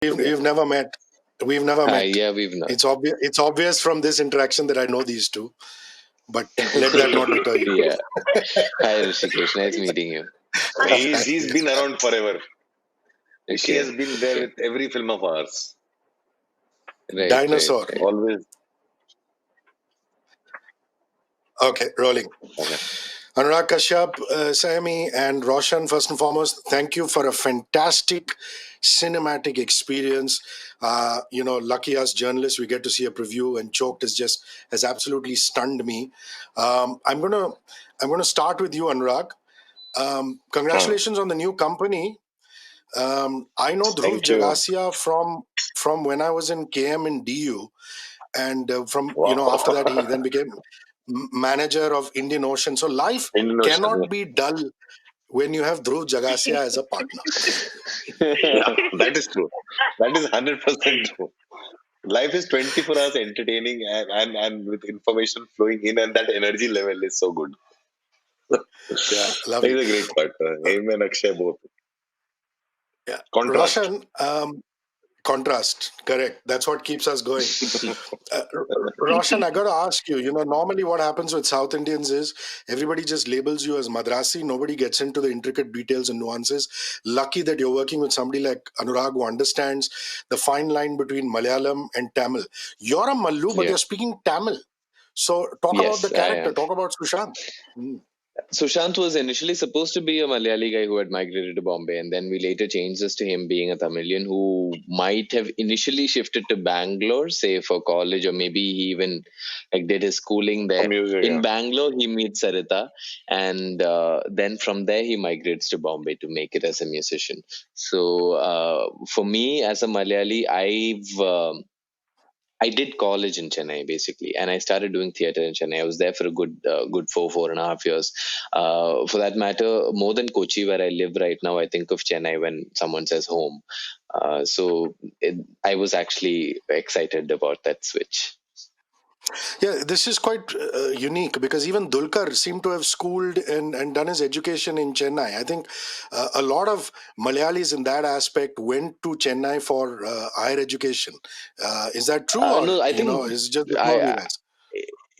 We've never met. We've never met. Yeah, we've not. It's obvious from this interaction that I know these two, but let that not deter you. Yeah. Hi, Rishikesh. Nice meeting you. He's been around forever. She has Okay. been there Okay. with every film of ours. Right. Dinosaur. Right. Always. Okay, rolling. Okay. Anurag Kashyap, Sami, and Roshan, first and foremost, thank you for a fantastic cinematic experience. Lucky us journalists, we get to see a preview, and Choked has absolutely stunned me. I'm gonna start with you, Anurag. Congratulations on the new company. I know Dhruv Thank you. Jagasia from when I was in KM in DU, and Wow. after that he then became manager of Indian Ocean. So life Indian Ocean, yeah. cannot be dull when you have Dhruv Jagasia as a partner. Yeah, that is true. That is 100% true. Life is 24 hours entertaining and with information flowing in, and that energy level is so good. Yeah, He's lovely. a great partner. Him and Akshay both. Yeah, Contrast. Roshan, contrast, correct. That's what keeps us going. Roshan, I got to ask you, normally what happens with South Indians is everybody just labels you as Madrasi. Nobody gets into the intricate details and nuances. Lucky that you're working with somebody like Anurag who understands the fine line between Malayalam and Tamil. You're a Mallu, but Yeah. you're speaking Tamil. So talk about the Yes, I character. am. Talk about Sushant. Sushant was initially supposed to be a Malayali guy who had migrated to Bombay, and then we later changed this to him being a Tamilian who might have initially shifted to Bangalore, say for college, or maybe he even did his schooling there. Music, In yeah. Bangalore, he meets Sarita, and then from there he migrates to Bombay to make it as a musician. So for me, as a Malayali, I did college in Chennai basically, and I started doing theater in Chennai. I was there for a good 4.5 years. For that matter, more than Kochi, where I live right now, I think of Chennai when someone says home. I was actually excited about that switch. Yeah, this is quite unique because even Dulkar seemed to have schooled and done his education in Chennai. I think a lot of Malayalis in that aspect went to Chennai for higher education. Is that true, or No, I think is it just the two of you I, guys?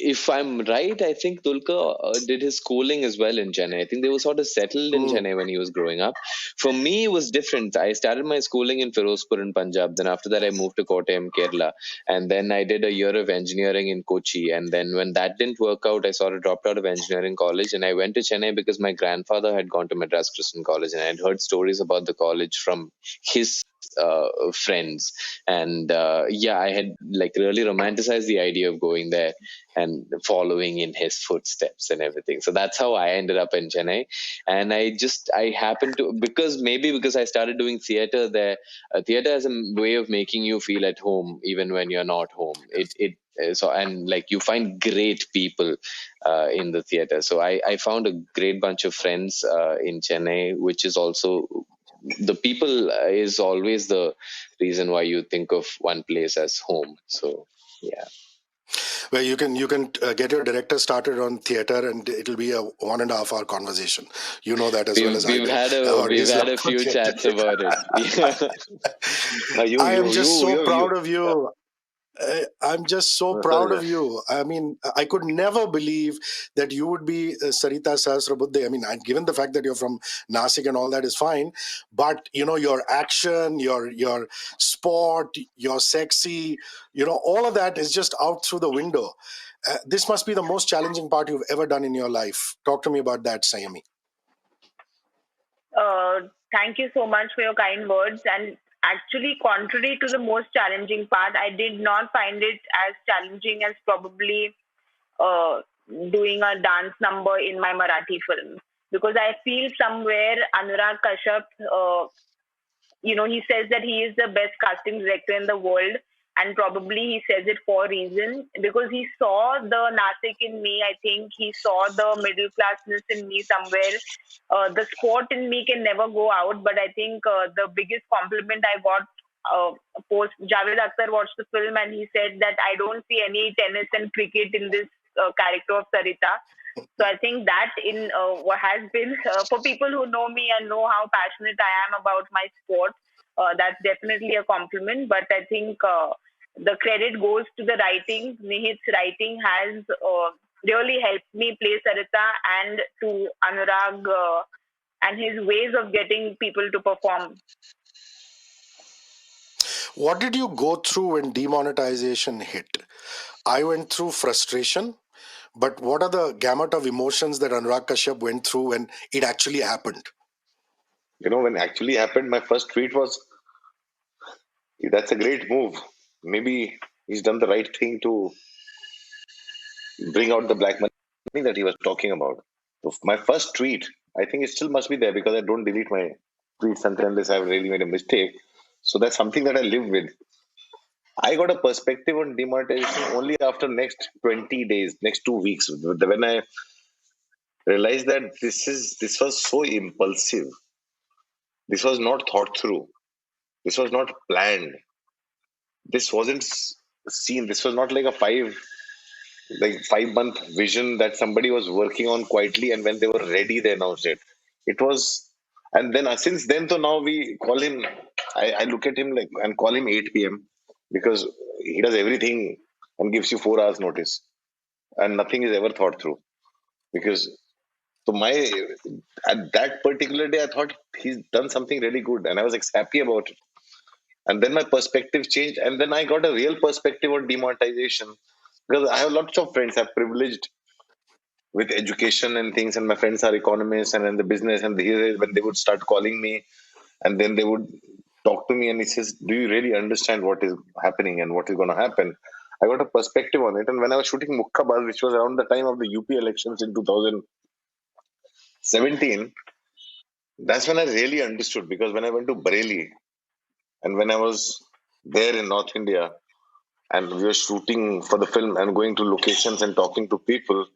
if I'm right, I think Dulka did his schooling as well in Chennai. I think they were sort of settled in Mm. Chennai when he was growing up. For me, it was different. I started my schooling in Firozpur in Punjab. Then after that, I moved to Kottayam, Kerala. And then I did a year of engineering in Kochi. And then when that didn't work out, I sort of dropped out of engineering college. And I went to Chennai because my grandfather had gone to Madras Christian College. And I'd heard stories about the college from his friends. And I had really romanticized the idea of going there and following in his footsteps and everything. So that's how I ended up in Chennai. And I happened to, because I started doing theater there. Theater has a way of making you feel at home even when you're not home. You find great people in the theater. So I found a great bunch of friends in Chennai, which is also the people is always the reason why you think of one place as home. So yeah. Well, you can get your director started on theater, and it'll be a 1.5 hour conversation. You know that as well as I do. Or We've his had love a for few theater. chats about it. I am just so proud you. of you. I'm just so proud of you. I mean, I could never believe that you would be Sarita Sahasrabuddhe. I mean, given the fact that you're from Nasik and all that is fine, but your action, your sport, your sexy, all of that is just out through the window. This must be the most challenging part you've ever done in your life. Talk to me about that, Sayami. Thank you so much for your kind words. And actually, contrary to the most challenging part, I did not find it as challenging as probably uh, doing a dance number in my Marathi film. Because I feel somewhere Anurag Kashyap, he says that he is the best casting director in the world. And probably he says it for a reason because he saw the Nasik in me. I think he saw the middle classness in me somewhere. The sport in me can never go out, but I think the biggest compliment I got post Javed Akhtar watched the film and he said that I don't see any tennis and cricket in this character of Sarita. So I think that in what has been for people who know me and know how passionate I am about my sport, that's definitely a compliment. But I think the credit goes to the writing. Nihit's writing has really helped me play Sarita, and to Anurag and his ways of getting people to perform. What did you go through when demonetization hit? I went through frustration, but what are the gamut of emotions that Anurag Kashyap went through when it actually happened? When actually happened, my first tweet was, "That's a great move. Maybe he's done the right thing to bring out the black money that he was talking about." So my first tweet, I think it still must be there because I don't delete my tweets unless I've really made a mistake. So that's something that I live with. I got a perspective on demonetization only after next 20 days, next 2 weeks, when I realized that this was so impulsive. This was not thought through. This was not planned. This wasn't seen. This was not like a 5 month vision that somebody was working on quietly, and when they were ready, they announced it. It was, and then since then to now, we call him. I look at him like and call him 8 p.m. because he does everything and gives you 4 hours notice, and nothing is ever thought through. Because so at that particular day, I thought he's done something really good, and I was happy about it. And then my perspective changed, and then I got a real perspective on demonetization because I have lots of friends. I'm privileged with education and things, and my friends are economists and in the business. And when they would start calling me, and then they would talk to me, and he says, "Do you really understand what is happening and what is going to happen?" I got a perspective on it. And when I was shooting Mukkabaz, which was around the time of the UP elections in 2017, that's when I really understood. Because when I went to Bareilly, and when I was there in North India, and we were shooting for the film and going to locations and talking to people,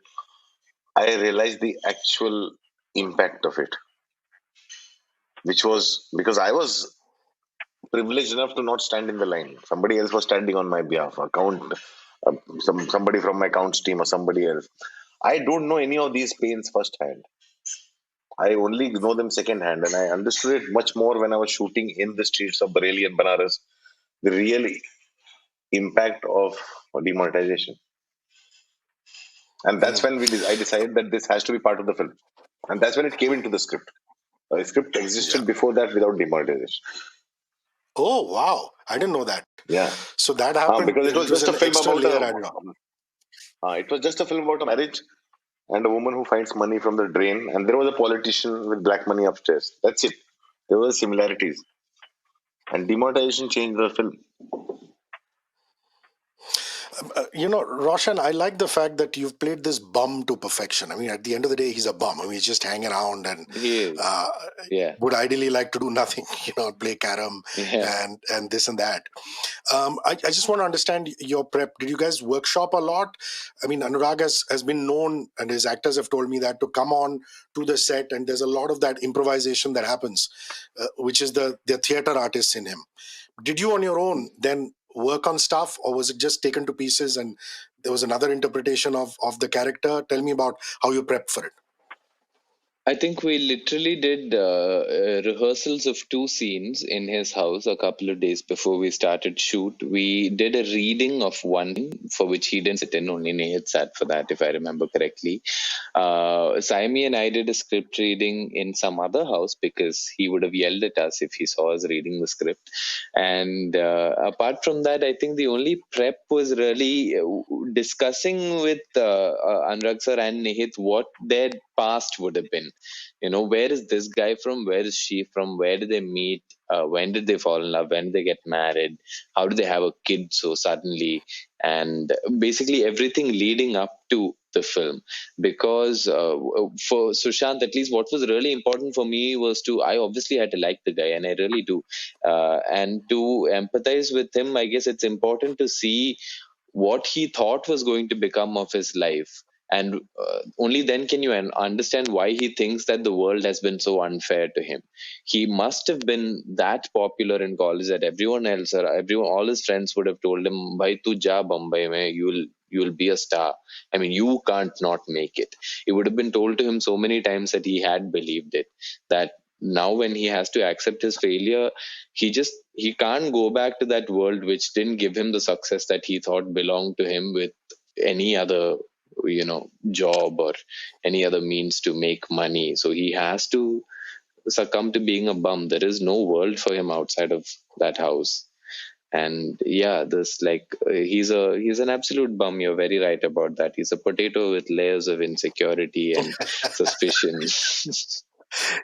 I realized the actual impact of it, which was because I was privileged enough to not stand in the line. Somebody else was standing on my behalf, somebody from my accounts team or somebody else. I don't know any of these pains firsthand. I only know them secondhand, and I understood it much more when I was shooting in the streets of Bareilly and Banaras. The real impact of demonetization. And that's when I decided that this has to be part of the film. And that's when it came into the script. The script existed before that without demonetization. Oh, wow. I didn't know that. Yeah. So that happened. Because it was just a film about it was just a film about a marriage and a woman who finds money from the drain. And there was a politician with black money upstairs. That's it. There were similarities. And demonetization changed the film. Roshan, I like the fact that you've played this bum to perfection. I mean, at the end of the day, he's a bum. I mean, he's just hanging around and would ideally like to do nothing, play carom and this and that. I just want to understand your prep. Did you guys workshop a lot? I mean, Anurag has been known, and his actors have told me that, to come on to the set, and there's a lot of that improvisation that happens, which is the theater artists in him. Did you on your own then work on stuff, or was it just taken to pieces and there was another interpretation of the character? Tell me about how you prepped for it. I think we literally did rehearsals of 2 scenes in his house a couple of days before we started shoot. We did a reading of one for which he didn't sit in, only Nihit sat for that, if I remember correctly. Saimi and I did a script reading in some other house because he would have yelled at us if he saw us reading the script. And apart from that, I think the only prep was really discussing with Anurag sir and Nihit what their past would have been. Where is this guy from? Where is she from? Where did they meet? When did they fall in love? When did they get married? How did they have a kid so suddenly? And basically everything leading up to the film. Because for Sushant, at least what was really important for me was I obviously had to like the guy, and I really do. And to empathize with him, I guess it's important to see what he thought was going to become of his life. And only then can you understand why he thinks that the world has been so unfair to him. He must have been that popular in college that everyone else, or all his friends would have told him, "Bhai, tu ja Bombay mein, you'll be a star. I mean, you can't not make it." It would have been told to him so many times that he had believed it. That now when he has to accept his failure, he can't go back to that world which didn't give him the success that he thought belonged to him with any other job or any other means to make money. So he has to succumb to being a bum. There is no world for him outside of that house. And yeah, this he's an absolute bum. You're very right about that. He's a potato with layers of insecurity and suspicion.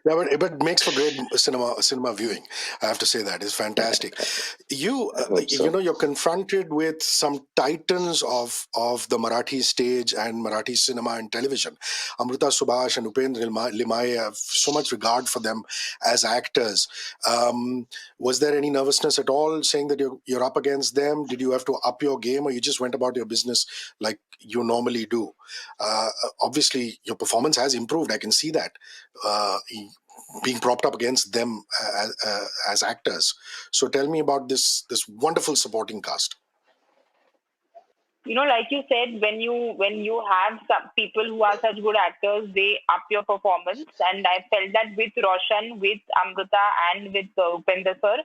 Yeah, but it makes for great cinema viewing. I have to say that it's fantastic. You I hope so. you're confronted with some titans of the Marathi stage and Marathi cinema and television. Amrita Subhash and Upendra Limai, I have so much regard for them as actors. Was there any nervousness at all saying that you're up against them? Did you have to up your game, or you just went about your business like you normally do? Obviously, your performance has improved. I can see that. Being propped up against them as actors. So tell me about this wonderful supporting cast. Like you said, when you have some people who are such good actors, they up your performance. And I felt that with Roshan, with Amrita, and with Upendra sir,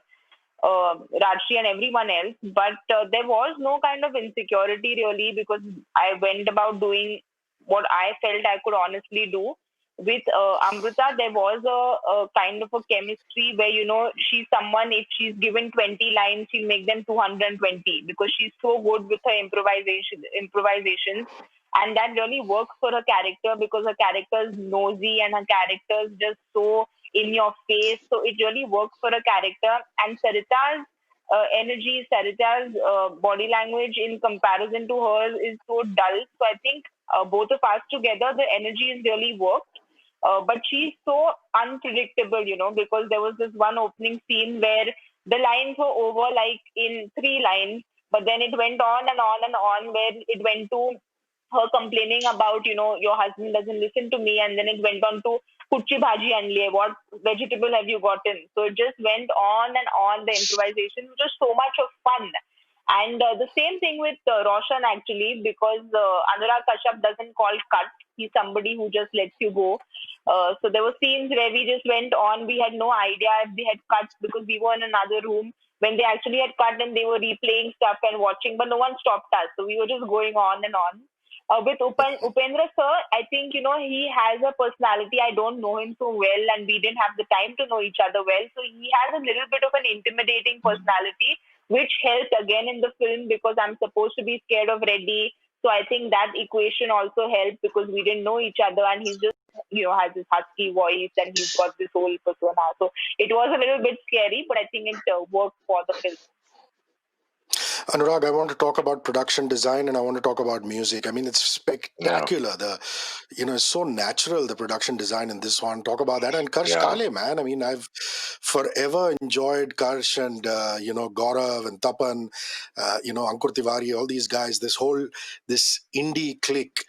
Rajshri and everyone else. But there was no kind of insecurity really, because I went about doing what I felt I could honestly do. With Amrita, there was a kind of a chemistry where, she's someone, if she's given 20 lines, she'll make them 220 because she's so good with her improvisations. And that really works for her character because her character is nosy and her character is just so in your face. So it really works for a character. And Sarita's energy, Sarita's body language in comparison to hers is so dull. So I think both of us together, the energy is really worked. But she's so unpredictable, because there was this one opening scene where the lines were over like in 3 lines, but then it went on and on and on, where it went to her complaining about, your husband doesn't listen to me, and then it went on to kuchi bhaji anliye, what vegetable have you gotten? So it just went on and on, the improvisation, which was so much of fun. And the same thing with Roshan actually, because Anurag Kashyap doesn't call cut. He's somebody who just lets you go. So there were scenes where we just went on. We had no idea if they had cut because we were in another room when they actually had cut and they were replaying stuff and watching, but no one stopped us. So we were just going on and on. With Upendra sir, I think, he has a personality. I don't know him so well and we didn't have the time to know each other well. So he has a little bit of an intimidating personality, which helped again in the film because I'm supposed to be scared of Reddy. So I think that equation also helped because we didn't know each other and he's just, has this husky voice and he's got this whole persona. So it was a little bit scary, but I think it worked for the film. Anurag, I want to talk about production design and I want to talk about music. I mean, it's spectacular. Yeah. It's so natural, the production design in this one. Talk about that. And Karsh Yeah. Kale, man. I mean, I've forever enjoyed Karsh and, Gaurav and Tapan, Ankur Tiwari, all these guys, this indie clique.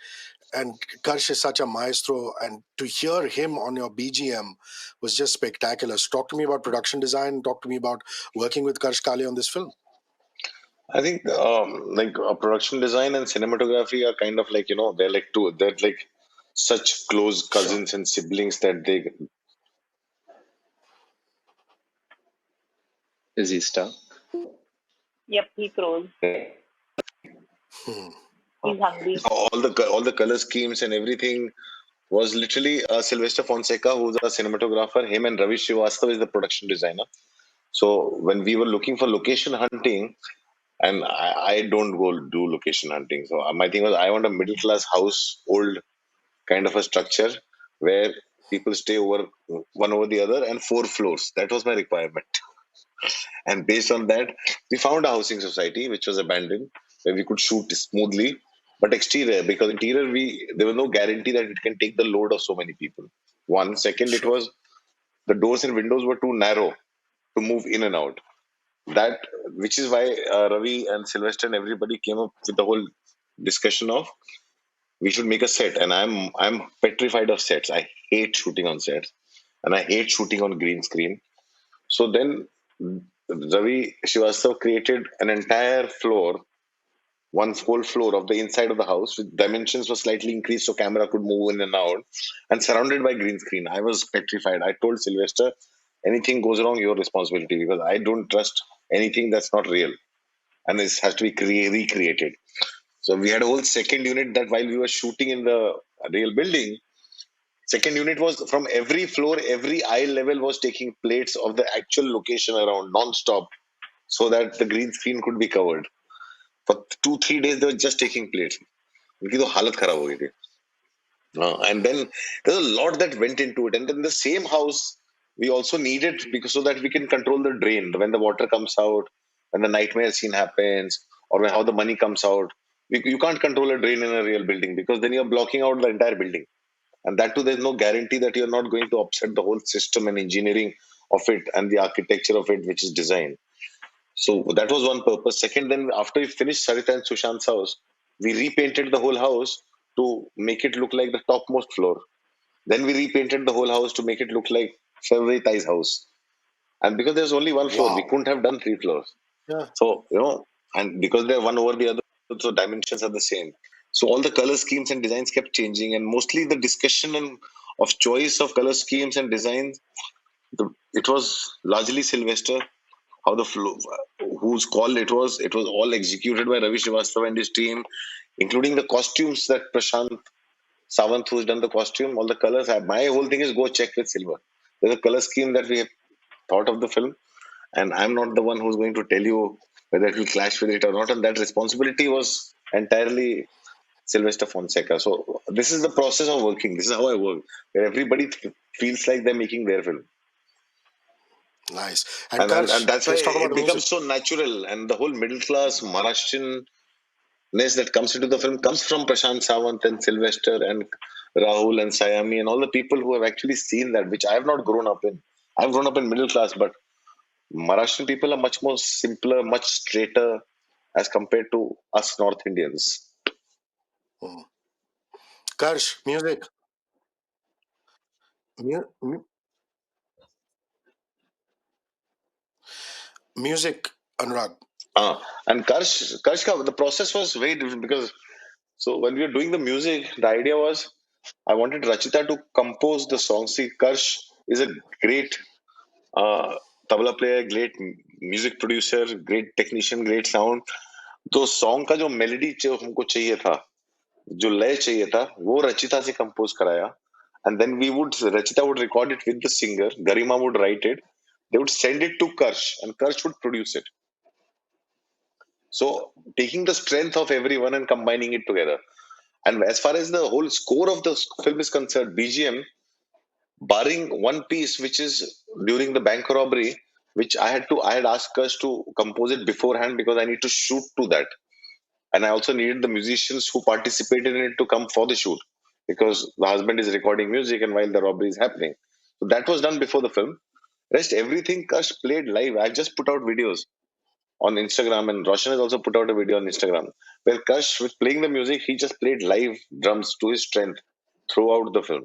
And Karsh is such a maestro, and to hear him on your BGM was just spectacular. So talk to me about production design. Talk to me about working with Karsh Kale on this film. I think production design and cinematography are kind of like, they're like such close cousins and siblings that they. Is he stuck? Yep, he froze. He's hungry. All the color schemes and everything was literally Sylvester Fonseca, who's a cinematographer. Him and Ravi Srivastava is the production designer. So when we were looking for location hunting, and I don't go do location hunting. So my thing was I want a middle class house, old kind of a structure where people stay over one over the other and 4 floors. That was my requirement. And based on that, we found a housing society which was abandoned where we could shoot smoothly. But exterior, because interior there was no guarantee that it can take the load of so many people. One. Second, it was the doors and windows were too narrow to move in and out. That, which is why Ravi and Sylvester and everybody came up with the whole discussion of we should make a set. And I'm petrified of sets. I hate shooting on sets, and I hate shooting on green screen. So then Ravi Srivastava created an entire floor one whole floor of the inside of the house with dimensions were slightly increased so camera could move in and out, and surrounded by green screen. I was petrified. I told Sylvester, anything goes wrong, your responsibility, because I don't trust anything that's not real, and this has to be recreated. So we had a whole second unit that while we were shooting in the real building, second unit was from every floor, every eye level was taking plates of the actual location around non-stop so that the green screen could be covered. For 2-3 days, they were just taking plates. उनकी तो हालत खराब हो गई थी. And then there's a lot that went into it. And then the same house, we also needed because so that we can control the drain when the water comes out, when the nightmare scene happens, or when how the money comes out. You can't control a drain in a real building because then you're blocking out the entire building. And that too, there's no guarantee that you're not going to upset the whole system and engineering of it and the architecture of it, which is designed. So that was one purpose. Second, then after we finished Sarita and Sushant's house, we repainted the whole house to make it look like the topmost floor. Then we repainted the whole house to make it look like Sarita's house. And because there's only one floor, we Wow. couldn't have done 3 floors. Yeah. So, and because they're one over the other, so dimensions are the same. So all the color schemes and designs kept changing, and mostly the discussion of choice of color schemes and designs, it was largely Sylvester. How the flow, whose call it was all executed by Ravi Srivastava and his team, including the costumes that Prashant Sawant, who's done the costume, all the colors. My whole thing is go check with Silver. There's a color scheme that we have thought of the film, and I'm not the one who's going to tell you whether it will clash with it or not. And that responsibility was entirely Sylvester Fonseca. So this is the process of working. This is how I work, where everybody feels like they're making their film. Nice. And And Karsh, that's why let's talk about it the becomes music. so natural, and the whole middle class Maharashtrianness that comes into the film comes from Prashant Sawant and Sylvester and Rahul and Sayami and all the people who have actually seen that, which I have not grown up in. I've grown up in middle class, but Maharashtrian people are much more simpler, much straighter as compared to us North Indians. Hmm. Karsh, music. Music, Anurag. And the process was very different because so when we were doing the music, the idea was I wanted Rachita to compose the song. See, Karsh is a great tabla player, great music producer, great technician, great sound. तो song का जो melody हमको चाहिए था, जो लय चाहिए था, वो रचिता से कंपोज कराया. And then Rachita would record it with the singer. Garima would write it. They would send it to Karsh, and Karsh would produce it. So taking the strength of everyone and combining it together. And as far as the whole score of the film is concerned, BGM, barring one piece, which is during the bank robbery, which I had asked us to compose it beforehand because I need to shoot to that, and I also needed the musicians who participated in it to come for the shoot because the husband is recording music and while the robbery is happening. So that was done before the film. Rest everything Kash played live. I just put out videos on Instagram, and Roshan has also put out a video on Instagram where Kash was playing the music. He just played live drums to his strength throughout the film,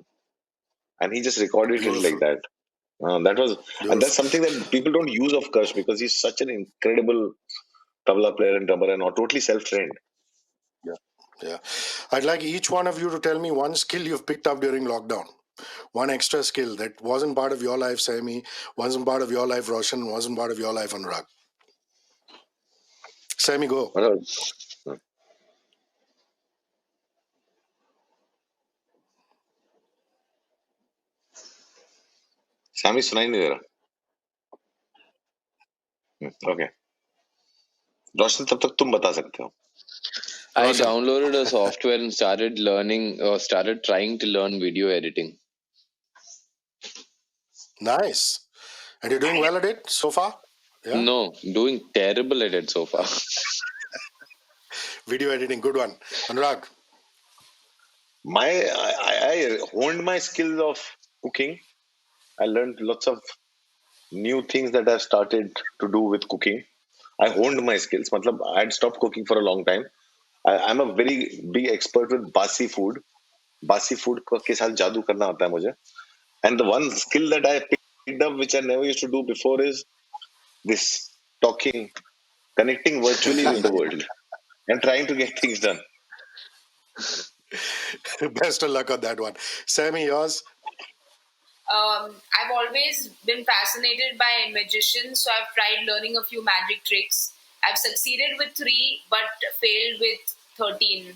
and he just recorded it like Beautiful. that. That was, and that's Beautiful. something that people don't use of Kash because he's such an incredible tabla player and drummer and totally self-trained. Yeah. Yeah. I'd like each one of you to tell me one skill you've picked up during lockdown. One extra skill that wasn't part of your life, Sami, wasn't part of your life, Roshan, wasn't part of your life, Anurag. Sami, go. Sami सुनाई नहीं दे रहा. Okay. रोशन तब तक तुम बता सकते हो. I Roshan. downloaded a software and started trying to learn video editing. Nice. And you're doing well at it so far? Yeah. No, doing terrible at it so far. Video editing, good one. Anurag. I honed my skills of cooking. I learned lots of new things that I've started to do with cooking. I honed my skills. मतलब I had stopped cooking for a long time. I'm a very big expert with basi food. Basi food के साथ जादू करना आता है मुझे. And the one skill that I picked up, which I never used to do before, is this talking, connecting virtually with the world. and trying to get things done. Best of luck on that one. Sammy, yours? I've always been fascinated by magicians, so I've tried learning a few magic tricks. I've succeeded with 3, but failed with 13.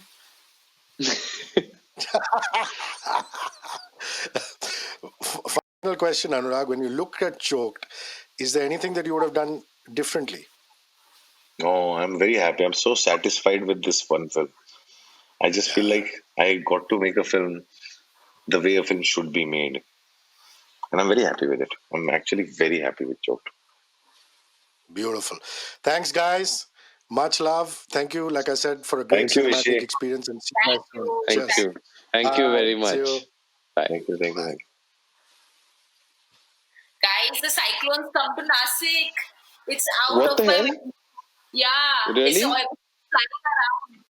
Final question, Anurag. When you looked at Choked, is there anything that you would have done differently? No, I'm very happy. I'm so satisfied with this one film. I just feel like I got to make a film the way a film should be made. And I'm very happy with it. I'm actually very happy with Choked. Beautiful. Thanks, guys. Much love. Thank you, like I said, for a great Thank you, cinematic Rishi. experience. And see Thank you soon. you. Thank Cheers. you. Thank you Bye. very See much. you. Bye. Thank you. Guys, the cyclone's come to Nasik. It's out What of the my hell? window. Yeah. Really? It's flying around.